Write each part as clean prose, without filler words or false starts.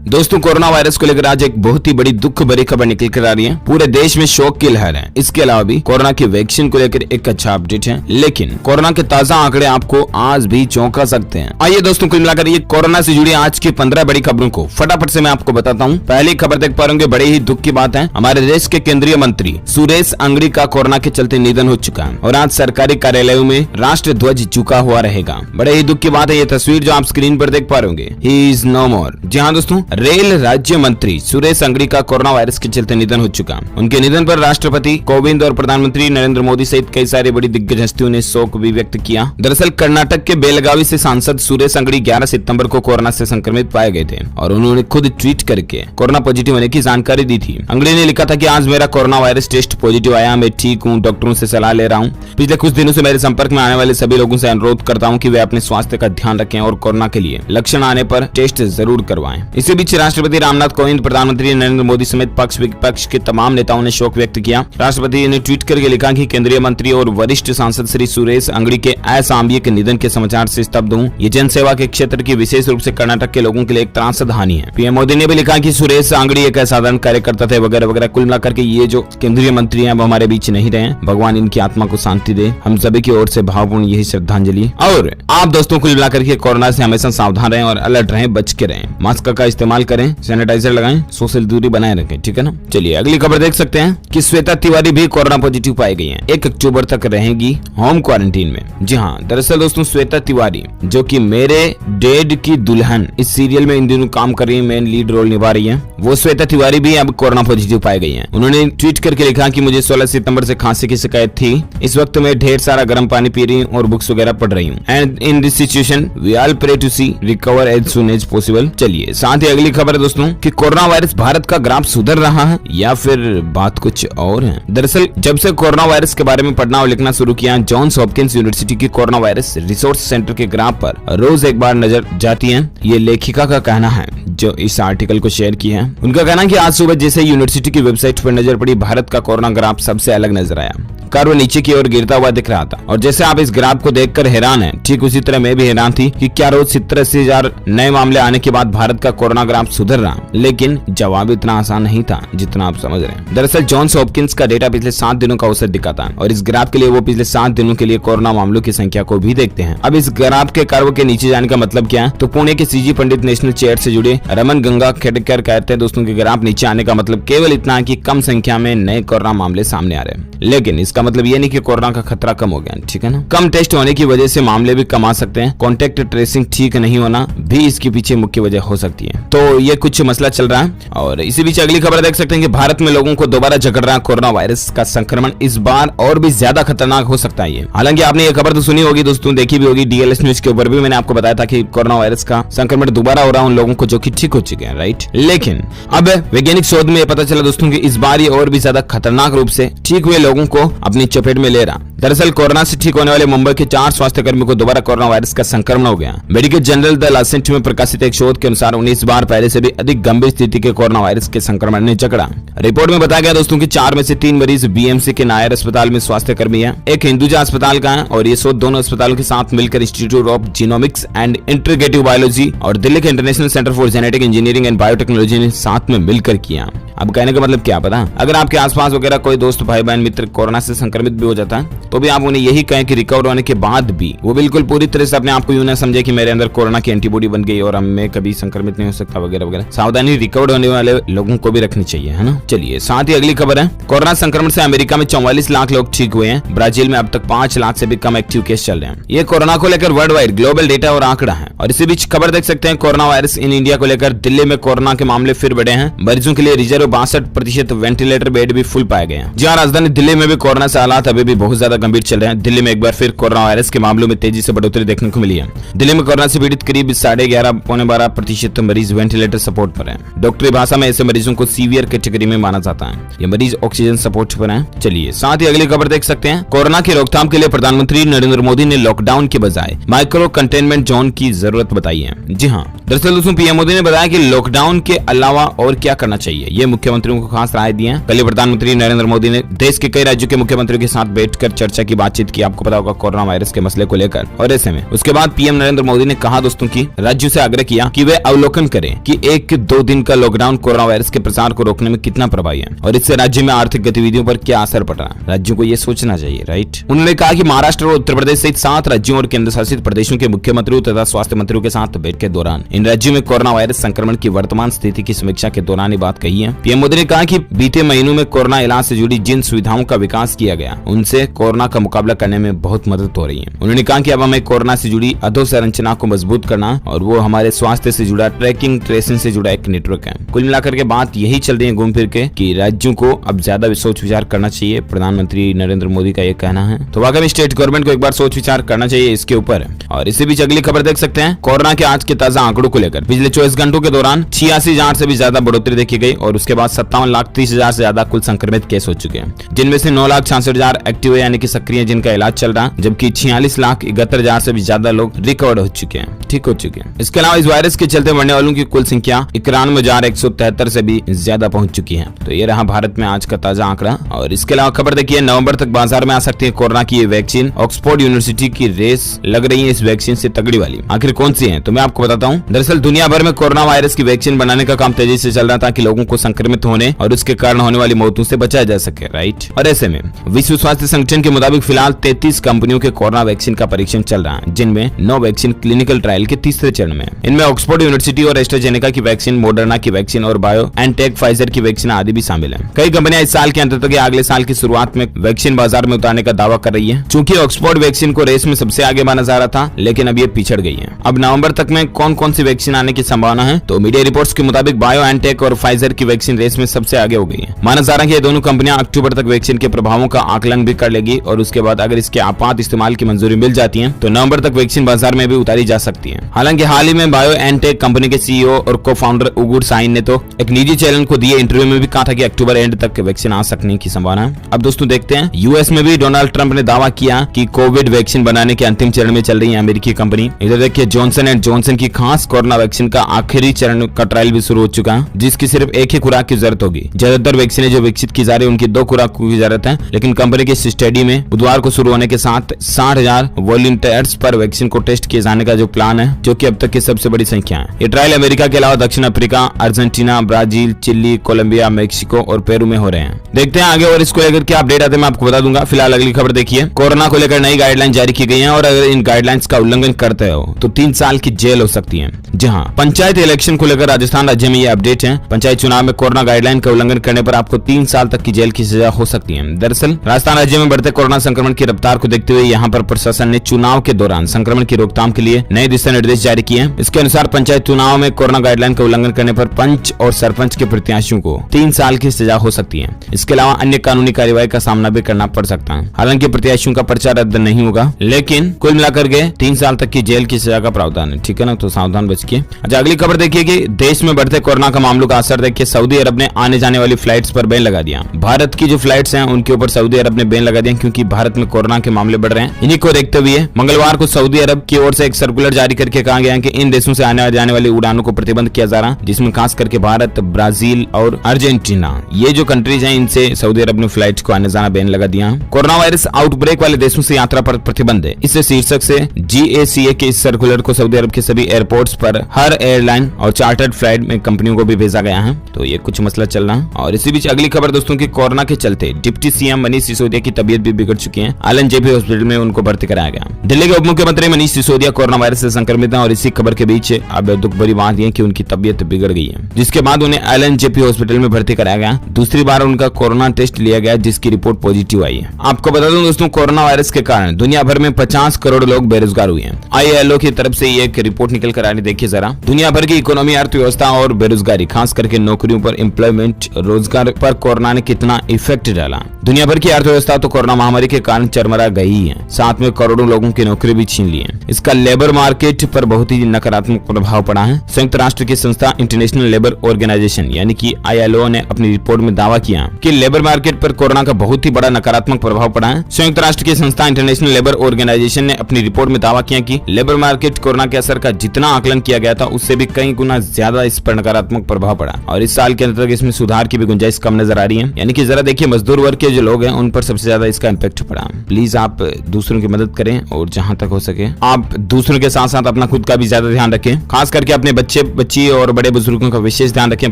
दोस्तों, corona virus को लेकर आज एक बहुत ही बड़ी दुख भरी खबर निकल कर आ रही है। पूरे देश में शोक की लहर है। इसके अलावा भी कोरोना की वैक्सीन को लेकर एक अच्छा अपडेट है, लेकिन कोरोना के ताजा आंकड़े आपको आज भी चौंका सकते हैं। आइए दोस्तों, कुल मिलाकर ये कोरोना से जुड़ी आज की 15 बड़ी खबरों को फटाफट से मैं आपको बताता हूँ। पहली खबर देख पा रहे, बड़े ही दुख की बात है। हमारे देश के केंद्रीय मंत्री सुरेश अंगड़ी का कोरोना के चलते निधन हो चुका है और आज सरकारी कार्यालयों में राष्ट्र ध्वज झुका हुआ रहेगा। बड़े ही दुख की बात है। ये तस्वीर जो आप स्क्रीन पर देख पा रहे होंगे, ही इज नो मोर। जी हाँ दोस्तों, रेल राज्य मंत्री सुरेश अंगड़ी का कोरोना वायरस के चलते निधन हो चुका। उनके निधन पर राष्ट्रपति कोविंद और प्रधानमंत्री नरेंद्र मोदी सहित कई सारी बड़ी दिग्गज हस्तियों ने शोक भी व्यक्त किया। दरअसल कर्नाटक के बेलगावी से सांसद सुरेश अंगड़ी 11 सितंबर को कोरोना से संक्रमित पाए गए थे और उन्होंने खुद ट्वीट करके कोरोना पॉजिटिव होने की जानकारी दी थी। अंगड़ी ने लिखा था कि आज मेरा कोरोना वायरस टेस्ट पॉजिटिव आया, मैं ठीक हूँ, डॉक्टरों से सलाह ले रहा हूँ। पिछले कुछ दिनों से मेरे संपर्क में आने वाले सभी लोगों से अनुरोध करता हूँ कि वे अपने स्वास्थ्य का ध्यान रखें और कोरोना के लिए लक्षण आने पर टेस्ट जरूर करवाएं। इसी बीच राष्ट्रपति रामनाथ कोविंद, प्रधानमंत्री नरेंद्र मोदी समेत पक्ष विपक्ष के तमाम नेताओं ने शोक व्यक्त किया। राष्ट्रपति ने ट्वीट करके लिखा कि केंद्रीय मंत्री और वरिष्ठ सांसद श्री सुरेश अंगड़ी के असामयिक निधन के समाचार से स्तब्ध हूँ। ये जनसेवा के क्षेत्र की विशेष रूप से कर्नाटक के लोगों के लिए एक त्रासद हानि है। पीएम मोदी ने भी लिखा कि सुरेश अंगड़ी एक असाधारण कार्यकर्ता थे वगैरह वगैरह। कुल मिलाकर के ये जो केंद्रीय मंत्री हैं वो हमारे बीच नहीं रहे। भगवान इनकी आत्मा को शांति दे। हम सभी की ओर से भावपूर्ण यही श्रद्धांजलि। और आप दोस्तों, कुल मिलाकर के कोरोना से हमेशा सावधान रहें और अलर्ट रहें, बच के रहें, मास्क का इस्तेमाल करें, सैनिटाइजर लगाएं, सोशल दूरी बनाए रखें, ठीक है ना। चलिए अगली खबर देख सकते हैं कि श्वेता तिवारी भी कोरोना पॉजिटिव पाई गई हैं। 1 अक्टूबर तक रहेंगी होम क्वारंटीन में। जी हाँ, दरअसल दोस्तों, श्वेता तिवारी जो कि मेरे डैड की दुल्हन इस सीरियल में इन दिनों काम कर रही है, मेन लीड रोल निभा रही है, वो श्वेता तिवारी भी अब कोरोना पॉजिटिव पाई गई हैं। उन्होंने ट्वीट करके लिखा कि मुझे 16 सितंबर से खांसी की शिकायत थी। इस वक्त मैं ढेर सारा गर्म पानी पी रही हूँ और बुक्स वगैरह पढ़ रही हूँ। And in this situation we all pray to see recover as soon as possible. चलिए साथ ही अगली खबर है दोस्तों कि कोरोना वायरस भारत का ग्राफ सुधर रहा है या फिर बात कुछ और है। दरअसल जब से कोरोना वायरस के बारे में पढ़ना और लिखना शुरू किया, जॉन्स हॉपकिंस यूनिवर्सिटी की कोरोना वायरस रिसोर्स सेंटर के ग्राफ पर रोज एक बार नजर जाती है। ये लेखिका का कहना है जो इस आर्टिकल को शेयर किया है। उनका कहना है कि आज सुबह जैसे यूनिवर्सिटी की वेबसाइट पर नजर पड़ी, भारत का कोरोना ग्राफ सबसे अलग नजर आया। कर्व नीचे की ओर गिरता हुआ दिख रहा था और जैसे आप इस ग्राफ को देखकर हैरान हैं, ठीक उसी तरह मैं भी हैरान थी कि क्या रोज 70,000 नए मामले आने के बाद भारत का कोरोना ग्राफ सुधर रहा। लेकिन जवाब इतना आसान नहीं था जितना आप समझ रहे हैं। दरअसल जॉन्स हॉपकिंस का डेटा पिछले 7 दिनों का औसत दिखाता है और इस ग्राफ के लिए वो पिछले 7 दिनों के लिए कोरोना मामलों की संख्या को भी देखते हैं। अब इस ग्राफ के कर्व के नीचे जाने का मतलब क्या है, तो पुणे के सीजी पंडित नेशनल चेयर से जुड़े रमन गंगा खेडकर कहते हैं दोस्तों कि ग्राफ नीचे आने का मतलब केवल इतना है कि कम संख्या में नए कोरोना मामले सामने आ रहे हैं, लेकिन इसका मतलब ये नहीं कि कोरोना का खतरा कम हो गया, ठीक है ना। कम टेस्ट होने की वजह से मामले भी कम आ सकते हैं। कॉन्टेक्ट ट्रेसिंग ठीक नहीं होना भी इसके पीछे मुख्य वजह हो सकती है। तो ये कुछ मसला चल रहा है। और इसी बीच अगली खबर देख सकते हैं कि भारत में लोगों को दोबारा जकड़ रहा है कोरोना वायरस का संक्रमण। इस बार और भी ज्यादा खतरनाक हो सकता है ये। हालांकि आपने ये खबर तो सुनी होगी दोस्तों, देखी भी होगी। डीएलएस न्यूज के ऊपर भी मैंने आपको बताया था कि कोरोना वायरस का संक्रमण दोबारा हो रहा है उन लोगों को जो कि ठीक हो चुके हैं, राइट। लेकिन अब वैज्ञानिक शोध में पता चला दोस्तों कि इस बार ये और भी ज्यादा खतरनाक रूप से ठीक हुए लोगों को अपनी चपेट में ले रहा। दरअसल कोरोना से ठीक होने वाले मुंबई के 4 स्वास्थ्य कर्मियों को दोबारा कोरोना वायरस का संक्रमण हो गया। मेडिकल जर्नल द लांसेट में प्रकाशित एक शोध के अनुसार 19 बार पहले से भी अधिक गंभीर स्थिति के कोरोना वायरस के संक्रमण ने जकड़ा। रिपोर्ट में बताया गया दोस्तों कि 4 में से 3 मरीज बीएमसी के नायर अस्पताल में स्वास्थ्य कर्मी है, एक हिंदुजा अस्पताल का है और ये शोध दोनों अस्पतालों के साथ मिलकर institute of genomics and integrative biology और दिल्ली के international centre for genetic engineering and biotechnology ने साथ में मिलकर किया। अब कहने का मतलब क्या पता, अगर आपके आसपास वगैरह कोई दोस्त, भाई बहन, मित्र कोरोना से संक्रमित भी हो जाता है तो भी आप उन्हें यही कहें कि रिकवर होने के बाद भी वो बिल्कुल पूरी तरह से अपने आप को यूं ना समझे कि मेरे अंदर कोरोना की एंटीबॉडी बन गई और मैं कभी संक्रमित नहीं हो सकता वगैरह वगैरह। सावधानी रिकवर होने वाले लोगों को भी रखनी चाहिए, है ना। चलिए साथ ही अगली खबर है, कोरोना संक्रमण से अमेरिका में 44 लाख लोग ठीक हुए हैं। ब्राजील में अब तक 5 लाख से भी कम एक्टिव केस चल रहे हैं। ये कोरोना को लेकर वर्ल्ड वाइड ग्लोबल डेटा और आंकड़ा है। और इसी बीच खबर देख सकते हैं कोरोना वायरस इन इंडिया को लेकर दिल्ली में कोरोना के मामले फिर बढ़े हैं। मरीजों के लिए रिजर्व 62% वेंटिलेटर बेड भी फुल पाए गए हैं। जहाँ राजधानी दिल्ली में भी कोरोना से हालात अभी भी बहुत ज्यादा गंभीर चल रहे हैं। दिल्ली में एक बार फिर कोरोना वायरस के मामलों में तेजी से बढ़ोतरी देखने को मिली है। दिल्ली में कोरोना से पीड़ित करीब 11.5-12% मरीज वेंटिलेटर सपोर्ट पर हैं। डॉक्टरी भाषा में ऐसे मरीजों को सीवियर कैटेगरी में माना जाता है। ये मरीज ऑक्सीजन सपोर्ट पर हैं। चलिए साथ ही अगली खबर देख सकते हैं, कोरोना की रोकथाम के लिए प्रधानमंत्री नरेंद्र मोदी ने लॉकडाउन के बजाय माइक्रो कंटेनमेंट जोन की जरूरत बताई है। जी हाँ, दरअसल दोस्तों पीएम मोदी ने बताया कि लॉकडाउन के अलावा और क्या करना चाहिए, ये मुख्यमंत्रियों को खास राय दी है। कल ही प्रधानमंत्री नरेंद्र मोदी ने देश के कई राज्यों के मुख्यमंत्रियों के साथ बैठकर चर्चा की बातचीत की, आपको पता होगा, कोरोना वायरस के मसले को लेकर। और ऐसे में उसके बाद पीएम नरेंद्र मोदी ने कहा दोस्तों की राज्यों से आग्रह किया कि वे अवलोकन करें कि 1-2 दिन का लॉकडाउन कोरोना वायरस के प्रसार को रोकने में कितना प्रभावी है और इससे राज्य में आर्थिक गतिविधियों पर क्या असर पड़ रहा है। राज्यों को यह सोचना चाहिए, राइट। उन्होंने कहा कि महाराष्ट्र और उत्तर प्रदेश सहित 7 राज्यों और केंद्र शासित प्रदेशों के मुख्यमंत्रियों तथा स्वास्थ्य मंत्रियों के साथ बैठक के दौरान इन राज्यों में कोरोना वायरस संक्रमण की वर्तमान स्थिति की समीक्षा के दौरान ये बात कही है। पीएम मोदी ने कहा कि बीते महीनों में कोरोना इलाज से जुड़ी जिन सुविधाओं का विकास किया गया उनसे कोरोना का मुकाबला करने में बहुत मदद हो रही है। उन्होंने कहा कि अब हमें कोरोना से जुड़ी अधोसंरचना को मजबूत करना और वो हमारे स्वास्थ्य से जुड़ा ट्रैकिंग ट्रेसिंग से जुड़ा एक नेटवर्क है। कुल मिलाकर के बात यही चल रही है घूम फिर के कि राज्यों को अब ज्यादा सोच विचार करना चाहिए, प्रधानमंत्री नरेंद्र मोदी का ये कहना है। तो वाकई में स्टेट गवर्नमेंट को एक बार सोच विचार करना चाहिए इसके ऊपर। और इसी बीच अगली खबर देख सकते हैं कोरोना के आज के ताजा आंकड़ों को लेकर। पिछले 24 घंटों के दौरान 86,000 से भी ज्यादा बढ़ोतरी देखी गई और उसके बाद 57,30,000 से ज्यादा कुल संक्रमित केस हो चुके हैं, जिनमें से 9,66,000 एक्टिव यानी कि सक्रिय जिनका इलाज चल रहा है, जबकि 46,71,000 से भी ज्यादा लोग रिकवर हो चुके हैं, ठीक हो चुके हैं। इसके अलावा इस वायरस के चलते मरने वालों की कुल संख्या 91,173 से भी ज्यादा पहुंच चुकी है। तो ये रहा भारत में आज का ताजा आंकड़ा। और इसके अलावा खबर देखिए, नवंबर तक बाजार में आ सकती है कोरोना की ये वैक्सीन। ऑक्सफोर्ड यूनिवर्सिटी की रेस लग रही है इस वैक्सीन से तगड़ी वाली। आखिर कौन सी है तो मैं आपको बताता हूँ। दरअसल दुनिया भर में कोरोना वायरस की वैक्सीन बनाने का काम तेजी से चल रहा था ताकि लोगों को संक्रमित होने और उसके कारण होने वाली मौतों से बचाया जा सके, राइट। और ऐसे में विश्व स्वास्थ्य संगठन के मुताबिक फिलहाल 33 कंपनियों के कोरोना वैक्सीन का परीक्षण चल रहा है, जिनमें 9 वैक्सीन क्लिनिकल ट्रायल के तीसरे चरण में। इनमें ऑक्सफोर्ड यूनिवर्सिटी और एस्ट्राजेनेका की वैक्सीन, मॉडर्ना की वैक्सीन और बायो एनटेक फाइजर की वैक्सीन आदि भी शामिल है। कई कंपनियां इस साल के अंत तक या अगले साल की शुरुआत में वैक्सीन बाजार में उतारने का दावा कर रही है। चूंकि ऑक्सफोर्ड वैक्सीन को रेस में सबसे आगे माना जा रहा था, लेकिन अब ये पिछड़ गई है। अब नवंबर तक में कौन कौन सी वैक्सीन आने की संभावना है तो मीडिया रिपोर्ट्स के मुताबिक बायो एनटेक और फाइजर की वैक्सीन रेस में सबसे आगे हो गई है। माना जा रहा है कि ये दोनों कंपनियां अक्टूबर तक वैक्सीन के प्रभावों का आकलन भी कर लेगी और उसके बाद अगर इसके आपात इस्तेमाल की मंजूरी मिल जाती है तो नवंबर तक वैक्सीन बाजार में भी उतारी जा सकती है। हालांकि हाल ही में बायो एनटेक कंपनी के सीईओ और को फाउंडर उगुर साइन ने तो एक निजी चैनल को दिए इंटरव्यू में भी कहा था कि अक्टूबर एंड तक वैक्सीन आ सकने की संभावना है। अब दोस्तों देखते हैं, यूएस में भी डोनाल्ड ट्रंप ने दावा किया कि कोविड वैक्सीन बनाने के अंतिम चरण में चल रही है अमेरिकी कंपनी। इधर देखिए, जॉनसन एंड जॉनसन की खास कोरोना वैक्सीन का आखिरी चरण का ट्रायल भी शुरू हो चुका है, जिसकी सिर्फ एक ही खुराक की जरूरत होगी। ज्यादातर वैक्सीन जो विकसित की जा रही है उनकी 2 खुराकों की जरूरत है, लेकिन कंपनी की स्टडी में बुधवार को शुरू होने के साथ 60,000 वॉलंटियर्स पर वैक्सीन को टेस्ट किए जाने का जो प्लान है, जो कि अब तक की सबसे बड़ी संख्या है। ये ट्रायल अमेरिका के अलावा दक्षिण Africa, Argentina, Brazil, Chile, Colombia, Mexico और पेरू में हो रहे हैं। देखते हैं आगे और इसको लेकर क्या अपडेट आते हैं मैं आपको बता दूंगा। फिलहाल अगली खबर देखिए, कोरोना को लेकर नई गाइडलाइन जारी की गई है और अगर इन गाइडलाइंस का उल्लंघन करते हो तो 3 साल की जेल हो सकती है। जहां पंचायत इलेक्शन को लेकर राजस्थान राज्य में ये अपडेट है। पंचायत चुनाव में कोरोना गाइडलाइन का उल्लंघन करने पर आपको 3 साल तक की जेल की सजा हो सकती है। दरअसल राजस्थान राज्य में बढ़ते कोरोना संक्रमण की रफ्तार को देखते हुए यहाँ पर प्रशासन ने चुनाव के दौरान संक्रमण की रोकथाम के लिए नए दिशा निर्देश जारी किए हैं। इसके अनुसार पंचायत चुनाव में कोरोना गाइडलाइन का उल्लंघन करने पर पंच और सरपंच के प्रत्याशियों को 3 साल की सजा हो सकती है। इसके अलावा अन्य कानूनी कार्यवाही का सामना भी करना पड़ सकता है। हालांकि प्रत्याशियों का पर्चा रद्द नहीं होगा, लेकिन कुल मिलाकर के 3 साल तक की जेल की सजा का प्रावधान है, ठीक है ना। तो सावधान बचिए। अच्छा, अगली खबर देखिए कि देश में बढ़ते कोरोना का मामलों का असर देखिए, सऊदी अरब ने आने जाने वाली फ्लाइट्स पर बैन लगा दिया। भारत की जो फ्लाइट्स हैं उनके ऊपर सऊदी अरब ने बैन लगा दिया, क्योंकि भारत में कोरोना के मामले बढ़ रहे हैं। इन्हीं को देखते हुए मंगलवार को सऊदी अरब की ओर से एक सर्कुलर जारी करके कहा गया है कि इन देशों से आने जाने वाली उड़ानों को प्रतिबंध किया जा रहा है, जिसमें खास करके भारत, ब्राजील और अर्जेंटीना, ये जो कंट्रीज हैं, इनसे सऊदी अरब ने फ्लाइट्स को आने जाना बैन लगा दिया। कोरोना वायरस आउटब्रेक वाले देशों से यात्रा पर प्रतिबंध है, इससे शीर्षक से GACA के इस सर्कुलर को सऊदी अरब के सभी एयरपोर्ट्स पर हर एयरलाइन और चार्टर्ड फ्लाइट में कंपनियों को भी भेजा गया है। तो ये कुछ मसला चल रहा है। और इसी बीच अगली खबर दोस्तों की, कोरोना के चलते डिप्टी सीएम मनीष सिसोदिया की तबीयत भी बिगड़ चुकी है। LNJP हॉस्पिटल में उनको भर्ती कराया गया। दिल्ली के उप मुख्यमंत्री मनीष सिसोदिया कोरोना वायरस से संक्रमित हैं और इसी खबर के बीच अब दुख भरी बात यह कि उनकी तबीयत बिगड़ गई है, जिसके बाद उन्हें LNJP हॉस्पिटल में भर्ती कराया गया। दूसरी बार उनका कोरोना टेस्ट लिया गया, जिसकी रिपोर्ट पॉजिटिव आई है। आपको बता दूं दोस्तों, कोरोना वायरस के कारण दुनिया भर में 50 करोड़ लोग बेरोजगार हुए हैं। ILO की तरफ से ये एक रिपोर्ट निकल कर आ रही, देखिए जरा। दुनिया भर की इकोनॉमी, अर्थव्यवस्था और बेरोजगारी, खास करके नौकरियों पर, एम्प्लॉयमेंट, रोजगार पर कोरोना ने कितना इफेक्ट डाला। दुनिया भर की अर्थव्यवस्था तो कोरोना महामारी के कारण चरमरा गई है, साथ में करोड़ों लोगों की नौकरी भी छीन ली है। इसका लेबर मार्केट पर बहुत ही नकारात्मक प्रभाव पड़ा है। संयुक्त राष्ट्र की संस्था इंटरनेशनल लेबर ऑर्गेनाइजेशन यानी कि ILO ने अपनी रिपोर्ट में दावा किया कि लेबर मार्केट पर कोरोना का बहुत ही बड़ा नकारात्मक प्रभाव पड़ा है। संयुक्त राष्ट्र की संस्था इंटरनेशनल लेबर ऑर्गेनाइजेशन ने अपनी रिपोर्ट में दावा किया कि लेबर मार्केट कोरोना के असर का जितना आकलन किया गया था, उससे भी कई गुना ज्यादा इस पर नकारात्मक प्रभाव पड़ा। और इस साल के अंत तक इसमें सुधार की भी गुंजाइश कम नजर आ रही है। यानी कि जरा देखिए, मजदूर वर्ग के जो लोग हैं उन पर सबसे ज्यादा इसका इम्पैक्ट पड़ा। प्लीज आप दूसरों की मदद करें और जहां तक हो सके आप दूसरों के साथ साथ अपना खुद का भी ज्यादा ध्यान रखें। खास करके अपने बच्चे बच्ची और बड़े बुजुर्गों का विशेष ध्यान रखें।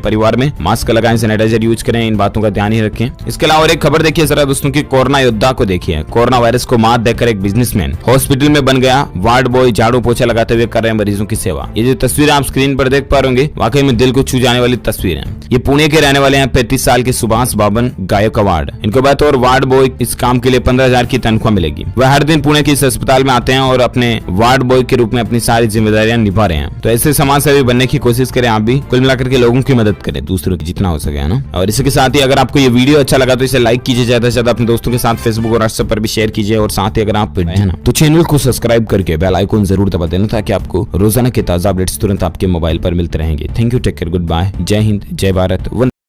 परिवार में मास्क लगाएं, सैनिटाइजर यूज करें, इन बातों का ध्यान ही रखें। इसके अलावा और एक खबर देखिए जरा दोस्तों की, कोरोना योद्धा को देखिए। कोरोना वायरस को मात देकर एक बिजनेसमैन हॉस्पिटल में बन गया वार्ड बॉय, झाड़ू पोछा लगाते हुए कर रहे हैं मरीजों की सेवा। ये जो तस्वीर आप स्क्रीन पर देख पा रहे होंगे, वाकई में दिल को छू जाने वाली तस्वीर है। ये पुणे के रहने वाले हैं 35 साल के सुभाष बाबन गायकवाड़। इनको बतौर वार्ड बॉय इस काम के लिए 15,000 की तनख्वाह मिलेगी। वह हर दिन पुणे के इस अस्पताल में आते हैं और अपने वार्ड बॉय के रूप में अपनी सारी जिम्मेदारियां निभा रहे हैं। तो ऐसे समाज सेवी बनने की कोशिश करें आप भी। कुल मिलाकर के लोगों की मदद करें, दूसरों की जितना हो सके, है ना। और इसी के साथ ही अगर आपको ये वीडियो अच्छा लगा तो इसे लाइक कीजिए, ज्यादा से ज्यादा अपने दोस्तों के साथ फेसबुक और व्हाट्सएप पर भी शेयर कीजिए। और साथ ही अगर आप है ना तो चैनल को सब्सक्राइब करके बेल आइकन जरूर दबा देना, ताकि आपको रोजाना के ताजा अपडेट्स तुरंत आपके मोबाइल पर मिलते रहेंगे। Thank you, take care, good bye, जय हिंद, जय भारत।